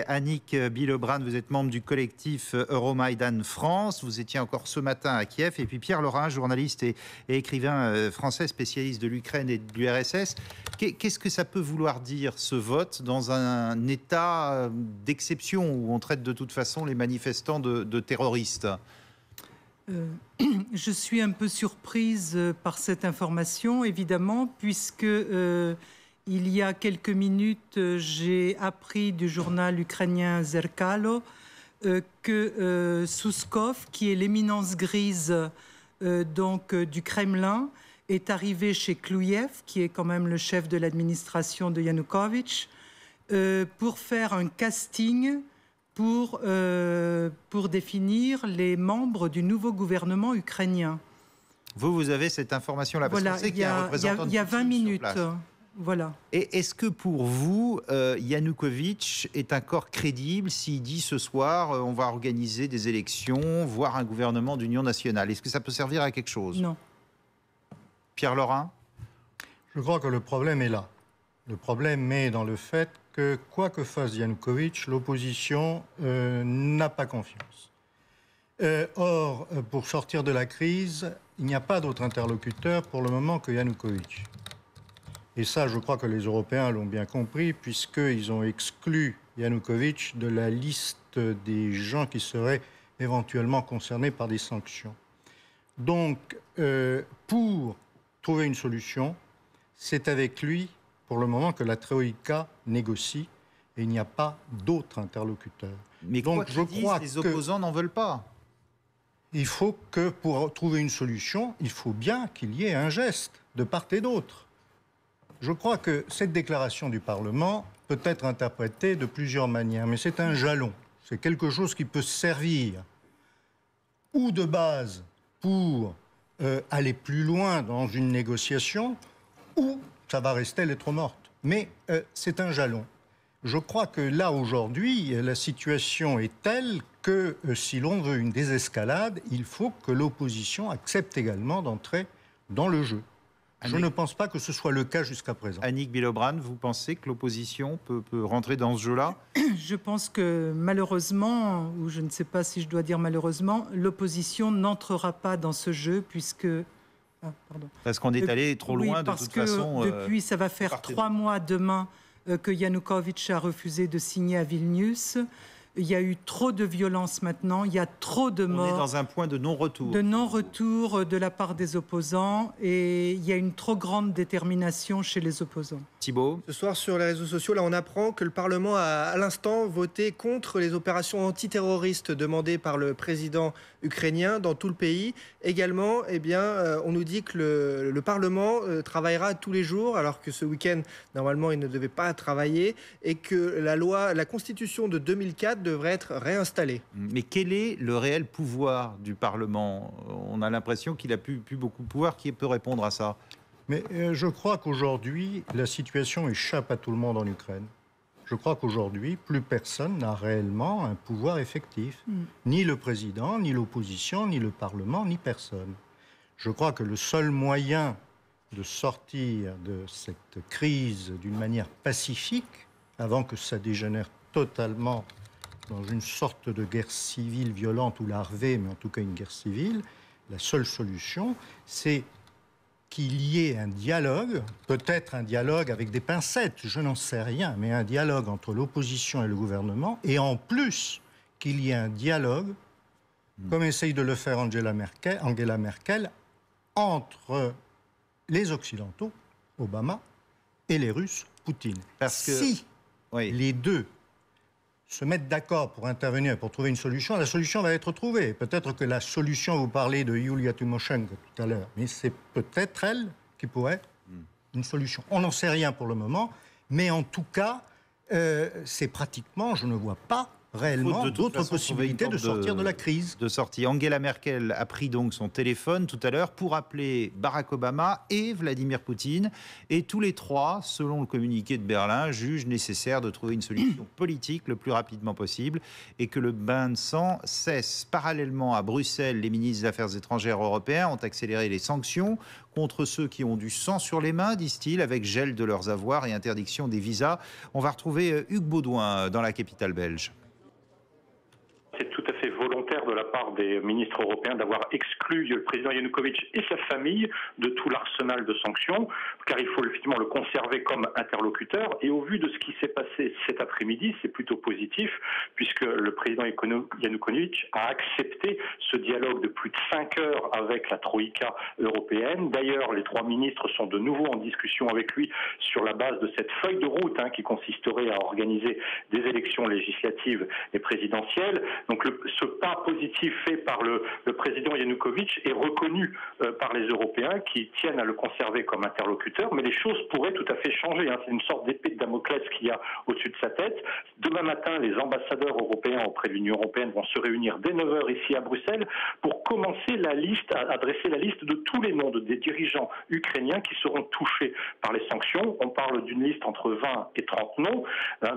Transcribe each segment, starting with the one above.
Annick Billebrand, vous êtes membre du collectif Euromaïdan France. Vous étiez encore ce matin à Kiev. Et puis Pierre Laurin, journaliste et écrivain français, spécialiste de l'Ukraine et de l'URSS. Qu'est-ce que ça peut vouloir dire, ce vote, dans un état d'exception où on traite de toute façon les manifestants de terroristes ? Je suis un peu surprise par cette information, évidemment, puisque... il y a quelques minutes, j'ai appris du journal ukrainien Zerkalo que Souskov, qui est l'éminence grise du Kremlin, est arrivé chez Klouyev, qui est quand même le chef de l'administration de Yanukovych, pour faire un casting pour définir les membres du nouveau gouvernement ukrainien. Vous avez cette information-là, parce qu'on sait qu'il y a un représentant il y a 20 minutes. Voilà. Et est-ce que pour vous, Yanukovych est un corps crédible s'il dit ce soir on va organiser des élections, voire un gouvernement d'union nationale? Est-ce que ça peut servir à quelque chose? Non. Pierre Laurin? Je crois que le problème est là. Le problème est dans le fait que, quoi que fasse Yanukovych, l'opposition n'a pas confiance. Or, pour sortir de la crise, il n'y a pas d'autre interlocuteur pour le moment que Yanukovych. Et ça, je crois que les Européens l'ont bien compris, puisqu'ils ont exclu Yanukovych de la liste des gens qui seraient éventuellement concernés par des sanctions. Donc, pour trouver une solution, c'est avec lui, pour le moment, que la Troïka négocie, et il n'y a pas d'autre interlocuteur. Mais donc, je crois que les opposants n'en veulent pas. Il faut que, pour trouver une solution, il faut bien qu'il y ait un geste de part et d'autre. Je crois que cette déclaration du Parlement peut être interprétée de plusieurs manières, mais c'est un jalon. C'est quelque chose qui peut servir ou de base pour aller plus loin dans une négociation, ou ça va rester lettre morte. Mais c'est un jalon. Je crois que là, aujourd'hui, la situation est telle que si l'on veut une désescalade, il faut que l'opposition accepte également d'entrer dans le jeu. Je ne pense pas que ce soit le cas jusqu'à présent. Annick Billebrand, vous pensez que l'opposition peut rentrer dans ce jeu-là? Je pense que malheureusement, ou je ne sais pas si je dois dire malheureusement, l'opposition n'entrera pas dans ce jeu puisque... Parce qu'on est allé trop loin de toute façon. Depuis, ça va faire 3 mois demain que Yanukovych a refusé de signer à Vilnius. Il y a eu trop de violence maintenant, il y a trop de morts. On est dans un point de non-retour. De non-retour de la part des opposants et il y a une trop grande détermination chez les opposants. Thibault? Ce soir sur les réseaux sociaux, là on apprend que le Parlement a à l'instant voté contre les opérations antiterroristes demandées par le président ukrainien dans tout le pays. Également, on nous dit que le Parlement travaillera tous les jours alors que ce week-end, normalement, il ne devait pas travailler et que la Constitution de 2004 devrait être réinstallée. Mais quel est le réel pouvoir du Parlement? On a l'impression qu'il n'a plus beaucoup de pouvoir. Qui peut répondre à ça? Mais je crois qu'aujourd'hui, la situation échappe à tout le monde en Ukraine. Je crois qu'aujourd'hui, plus personne n'a réellement un pouvoir effectif. Ni le président, ni l'opposition, ni le Parlement, ni personne. Je crois que le seul moyen de sortir de cette crise d'une manière pacifique, avant que ça dégénère totalement dans une sorte de guerre civile violente ou larvée, mais en tout cas une guerre civile, la seule solution, c'est qu'il y ait un dialogue, peut-être un dialogue avec des pincettes, je n'en sais rien, mais un dialogue entre l'opposition et le gouvernement, et en plus qu'il y ait un dialogue, comme essaye de le faire Angela Merkel, entre les Occidentaux, Obama, et les Russes, Poutine. Parce que si les deux se mettent d'accord pour intervenir, pour trouver une solution, la solution va être trouvée. Peut-être que la solution, vous parlez de Yulia Tymoshenko tout à l'heure, mais c'est peut-être elle qui pourrait être une solution. On n'en sait rien pour le moment, mais en tout cas, c'est pratiquement, je ne vois pas réellement d'autres possibilités de sortir de la crise. De sortie. Angela Merkel a pris donc son téléphone tout à l'heure pour appeler Barack Obama et Vladimir Poutine. Et tous les trois, selon le communiqué de Berlin, jugent nécessaire de trouver une solution politique le plus rapidement possible et que le bain de sang cesse. Parallèlement à Bruxelles, les ministres des Affaires étrangères européens ont accéléré les sanctions contre ceux qui ont du sang sur les mains, disent-ils, avec gel de leurs avoirs et interdiction des visas. On va retrouver Hugues Baudouin dans la capitale belge. C'est tout à fait volontaire de la part des ministres européens d'avoir exclu le président Yanukovych et sa famille de tout l'arsenal de sanctions, car il faut effectivement le conserver comme interlocuteur. Et au vu de ce qui s'est passé cet après-midi, c'est plutôt positif, puisque le président Yanukovych a accepté ce dialogue de plus de 5 heures avec la Troïka européenne. D'ailleurs, les 3 ministres sont de nouveau en discussion avec lui sur la base de cette feuille de route qui consisterait à organiser des élections législatives et présidentielles. Donc ce pas positif fait par le président Yanukovych est reconnu par les Européens qui tiennent à le conserver comme interlocuteur, mais les choses pourraient tout à fait changer. C'est une sorte d'épée de Damoclès qu'il y a au-dessus de sa tête. Demain matin, les ambassadeurs européens auprès de l'Union européenne vont se réunir dès 9 h ici à Bruxelles pour commencer à dresser la liste de tous les noms des dirigeants ukrainiens qui seront touchés par les sanctions. On parle d'une liste entre 20 et 30 noms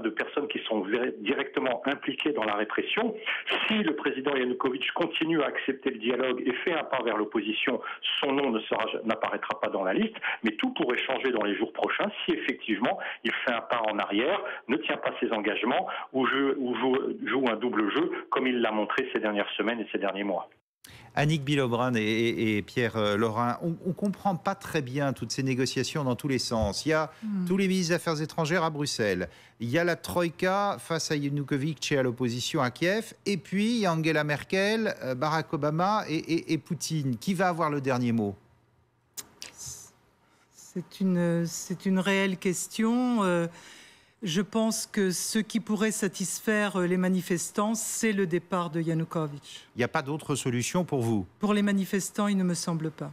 de personnes qui sont directement impliquées dans la répression. Si le président Yanukovych continue à accepter le dialogue et fait un pas vers l'opposition, son nom n'apparaîtra pas dans la liste, mais tout pourrait changer dans les jours prochains si effectivement il fait un pas en arrière, ne tient pas ses engagements ou joue un double jeu comme il l'a montré ces dernières semaines et ces derniers mois. Annick Billot-Braun et Pierre Laurin, on ne comprend pas très bien toutes ces négociations dans tous les sens. Il y a tous les ministres des Affaires étrangères à Bruxelles, il y a la Troïka face à Yanukovych et à l'opposition à Kiev, et puis il y a Angela Merkel, Barack Obama et Poutine. Qui va avoir le dernier mot ? C'est une réelle question. Je pense que ce qui pourrait satisfaire les manifestants, c'est le départ de Yanukovych. Il n'y a pas d'autre solution pour vous ? Pour les manifestants, il ne me semble pas.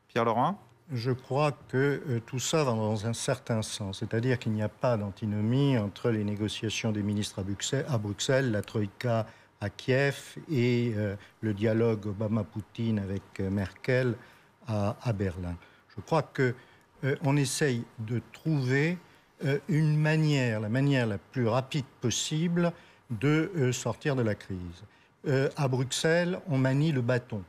Pierre Laurin ? Je crois que tout ça va dans un certain sens. C'est-à-dire qu'il n'y a pas d'antinomie entre les négociations des ministres à Bruxelles, la Troïka à Kiev et le dialogue Obama-Poutine avec Merkel à Berlin. Je crois qu'on essaye de trouver une manière, la manière la plus rapide possible de sortir de la crise. À Bruxelles, on manie le bâton.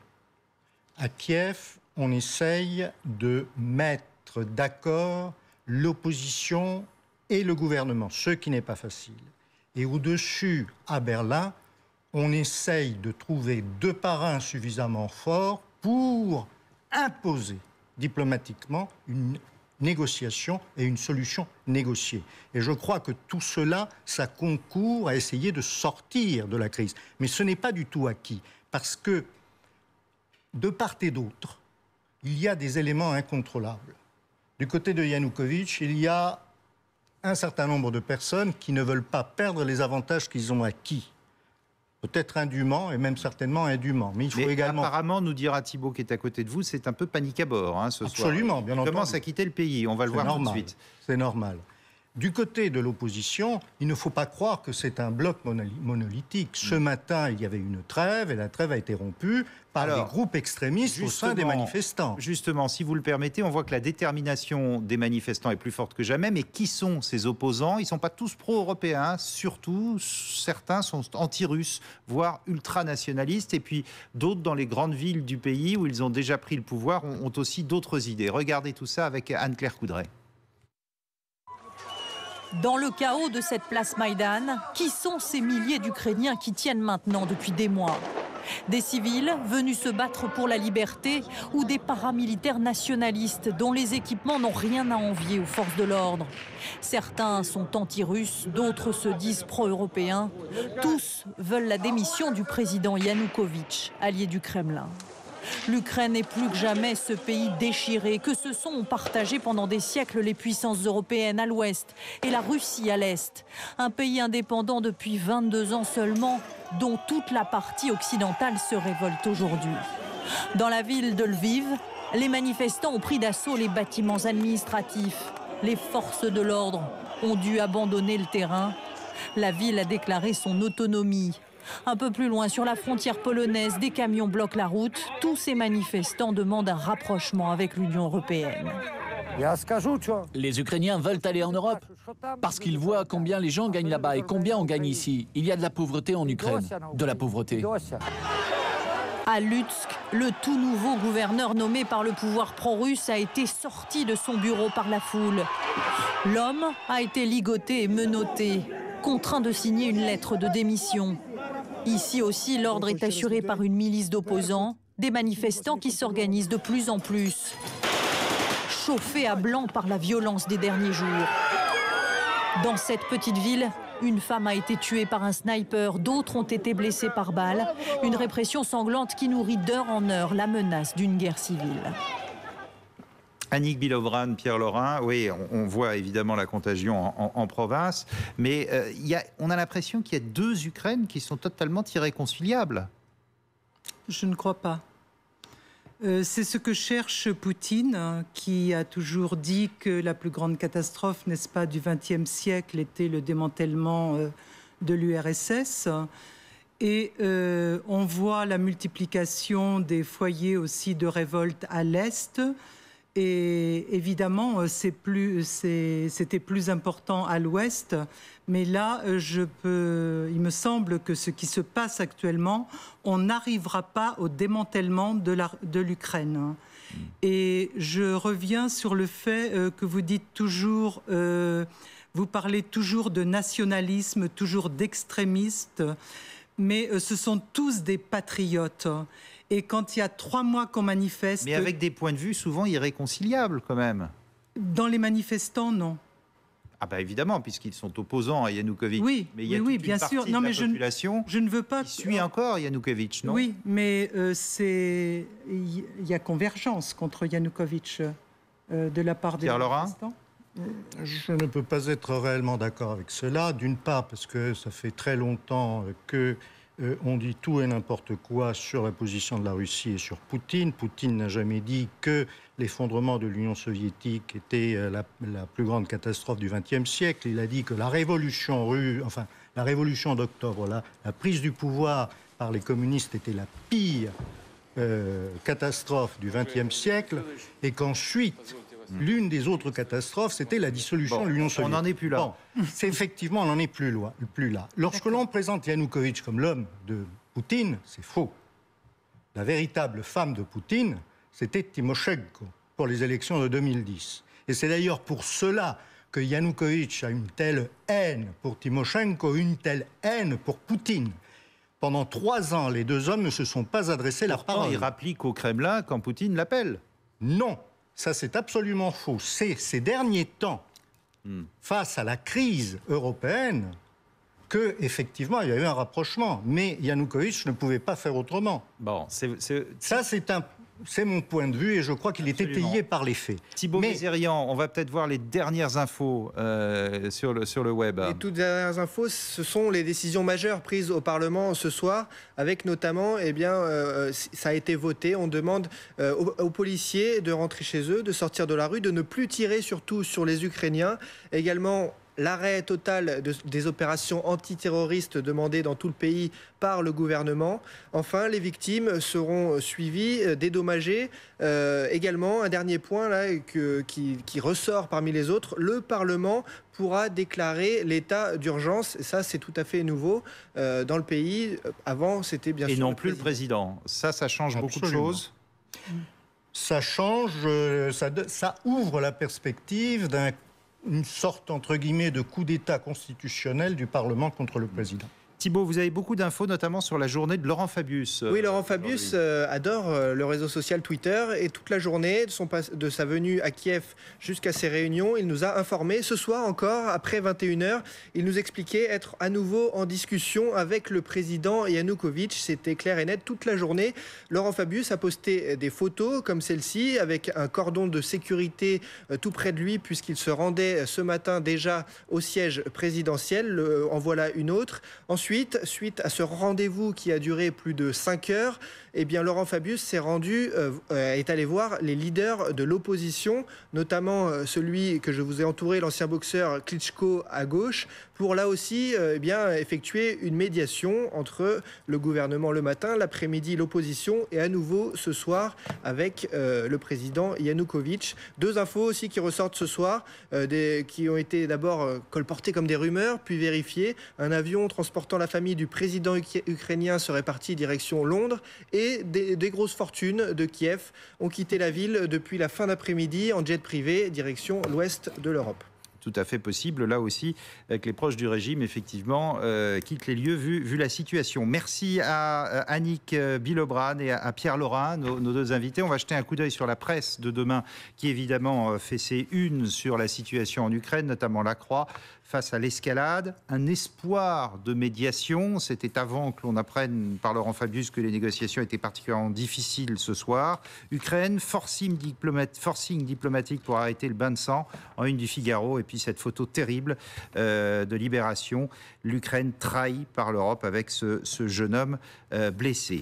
À Kiev, on essaye de mettre d'accord l'opposition et le gouvernement, ce qui n'est pas facile. Et au-dessus, à Berlin, on essaye de trouver 2 parrains suffisamment forts pour imposer diplomatiquement une négociation et une solution négociée. Et je crois que tout cela, ça concourt à essayer de sortir de la crise. Mais ce n'est pas du tout acquis, parce que de part et d'autre, il y a des éléments incontrôlables. Du côté de Yanukovych, il y a un certain nombre de personnes qui ne veulent pas perdre les avantages qu'ils ont acquis. Peut-être indûment, et même certainement indûment. Mais il faut également... Apparemment, nous dira Thibault qui est à côté de vous, c'est un peu panique à bord ce soir. Absolument, bien entendu. Il commence à quitter le pays, on va le voir tout de suite. C'est normal. Du côté de l'opposition, il ne faut pas croire que c'est un bloc monolithique. Ce matin, il y avait une trêve, et la trêve a été rompue par des groupes extrémistes au sein des manifestants. Justement, si vous le permettez, on voit que la détermination des manifestants est plus forte que jamais. Mais qui sont ces opposants ? Ils ne sont pas tous pro-européens. Surtout, certains sont anti-russes, voire ultranationalistes. Et puis, d'autres, dans les grandes villes du pays où ils ont déjà pris le pouvoir, ont aussi d'autres idées. Regardez tout ça avec Anne-Claire Coudray. Dans le chaos de cette place Maïdan, qui sont ces milliers d'Ukrainiens qui tiennent maintenant depuis des mois ? Des civils venus se battre pour la liberté ou des paramilitaires nationalistes dont les équipements n'ont rien à envier aux forces de l'ordre. Certains sont anti-russes, d'autres se disent pro-européens. Tous veulent la démission du président Yanukovych, allié du Kremlin. L'Ukraine est plus que jamais ce pays déchiré que se sont partagé pendant des siècles les puissances européennes à l'ouest et la Russie à l'est. Un pays indépendant depuis 22 ans seulement, dont toute la partie occidentale se révolte aujourd'hui. Dans la ville de Lviv, les manifestants ont pris d'assaut les bâtiments administratifs. Les forces de l'ordre ont dû abandonner le terrain. La ville a déclaré son autonomie. Un peu plus loin, sur la frontière polonaise, des camions bloquent la route. Tous ces manifestants demandent un rapprochement avec l'Union européenne. Les Ukrainiens veulent aller en Europe parce qu'ils voient combien les gens gagnent là-bas et combien on gagne ici. Il y a de la pauvreté en Ukraine, de la pauvreté. À Lutsk, le tout nouveau gouverneur nommé par le pouvoir pro-russe a été sorti de son bureau par la foule. L'homme a été ligoté et menotté, contraint de signer une lettre de démission. Ici aussi, l'ordre est assuré par une milice d'opposants, des manifestants qui s'organisent de plus en plus. Chauffés à blanc par la violence des derniers jours. Dans cette petite ville, une femme a été tuée par un sniper, d'autres ont été blessés par balle. Une répression sanglante qui nourrit d'heure en heure la menace d'une guerre civile. Annick Billot-Brand, Pierre Laurin, oui, on voit évidemment la contagion en province, mais on a l'impression qu'il y a deux Ukraines qui sont totalement irréconciliables. Je ne crois pas. C'est ce que cherche Poutine, qui a toujours dit que la plus grande catastrophe, n'est-ce pas, du XXe siècle était le démantèlement de l'URSS. Et on voit la multiplication des foyers aussi de révolte à l'Est. Et évidemment, c'était plus important à l'Ouest. Mais là, il me semble que ce qui se passe actuellement, on n'arrivera pas au démantèlement de l'Ukraine. Et je reviens sur le fait que vous dites toujours, vous parlez toujours de nationalisme, toujours d'extrémistes, mais ce sont tous des patriotes. Et quand il y a 3 mois qu'on manifeste... Mais avec des points de vue souvent irréconciliables, quand même. Dans les manifestants, non. Ah bah évidemment, puisqu'ils sont opposants à Yanukovych. Oui, mais il y a oui, toute bien une partie sûr. de Non, la mais population je ne veux pas... qui suit encore Yanukovych, non? Oui, mais il y a convergence contre Yanukovych de la part des manifestants. Je ne peux pas être réellement d'accord avec cela. D'une part, parce que ça fait très longtemps que on dit tout et n'importe quoi sur la position de la Russie et sur Poutine. Poutine n'a jamais dit que l'effondrement de l'Union soviétique était la plus grande catastrophe du XXe siècle. Il a dit que la révolution d'octobre, la prise du pouvoir par les communistes était la pire catastrophe du XXe siècle et qu'ensuite... L'une des autres catastrophes, c'était la dissolution de l'Union soviétique. On n'en est plus là. C'est effectivement, on n'en est plus là. Lorsque l'on présente Yanukovych comme l'homme de Poutine, c'est faux. La véritable femme de Poutine, c'était Timoshenko pour les élections de 2010. Et c'est d'ailleurs pour cela que Yanukovych a une telle haine pour Timoshenko, une telle haine pour Poutine. Pendant 3 ans, les deux hommes ne se sont pas adressés la parole. Il rapplique au Kremlin quand Poutine l'appelle. Non. Ça, c'est absolument faux. C'est ces derniers temps, face à la crise européenne, que effectivement il y a eu un rapprochement. Mais Yanukovych ne pouvait pas faire autrement. Bon, ça, c'est mon point de vue et je crois qu'il est étayé par les faits. Thibaut Mézérian, on va peut-être voir les dernières infos sur le web. Les toutes dernières infos, ce sont les décisions majeures prises au Parlement ce soir, avec notamment, ça a été voté, on demande aux policiers de rentrer chez eux, de sortir de la rue, de ne plus tirer surtout sur les Ukrainiens. Également, l'arrêt total des opérations antiterroristes demandées dans tout le pays par le gouvernement. Enfin, les victimes seront suivies, dédommagées. Également, un dernier point là, qui ressort parmi les autres, le Parlement pourra déclarer l'état d'urgence. Et ça, c'est tout à fait nouveau dans le pays. Avant, c'était bien sûr... Et non plus le président. Ça change beaucoup de choses. Ça change, ça ouvre la perspective une sorte, entre guillemets, de coup d'État constitutionnel du Parlement contre le président. Thibaut, vous avez beaucoup d'infos, notamment sur la journée de Laurent Fabius. Oui, Laurent Fabius adore le réseau social Twitter et toute la journée de sa venue à Kiev jusqu'à ses réunions, il nous a informé. Ce soir encore, après 21h, il nous expliquait être à nouveau en discussion avec le président Yanukovych. C'était clair et net toute la journée. Laurent Fabius a posté des photos comme celle-ci avec un cordon de sécurité tout près de lui puisqu'il se rendait ce matin déjà au siège présidentiel. En voilà une autre. Ensuite, suite à ce rendez-vous qui a duré plus de 5 heures, Laurent Fabius est allé voir les leaders de l'opposition, notamment celui que je vous ai entouré, l'ancien boxeur Klitschko à gauche, pour là aussi effectuer une médiation entre le gouvernement le matin, l'après-midi l'opposition et à nouveau ce soir avec le président Yanukovych. Deux infos aussi qui ressortent ce soir, qui ont été d'abord colportées comme des rumeurs, puis vérifiées. Un avion transportant la famille du président ukrainien serait parti direction Londres et des grosses fortunes de Kiev ont quitté la ville depuis la fin d'après-midi en jet privé direction l'ouest de l'Europe. Tout à fait possible, là aussi, que les proches du régime, effectivement, quittent les lieux vu la situation. Merci à Annick Billebrand et à Pierre Laurin, nos deux invités. On va jeter un coup d'œil sur la presse de demain, qui évidemment fait ses unes sur la situation en Ukraine, notamment La Croix. Face à l'escalade, un espoir de médiation. C'était avant que l'on apprenne par Laurent Fabius que les négociations étaient particulièrement difficiles ce soir. Ukraine, forcing diplomatique pour arrêter le bain de sang, en une du Figaro. Et puis cette photo terrible de Libération. L'Ukraine trahie par l'Europe avec ce jeune homme blessé.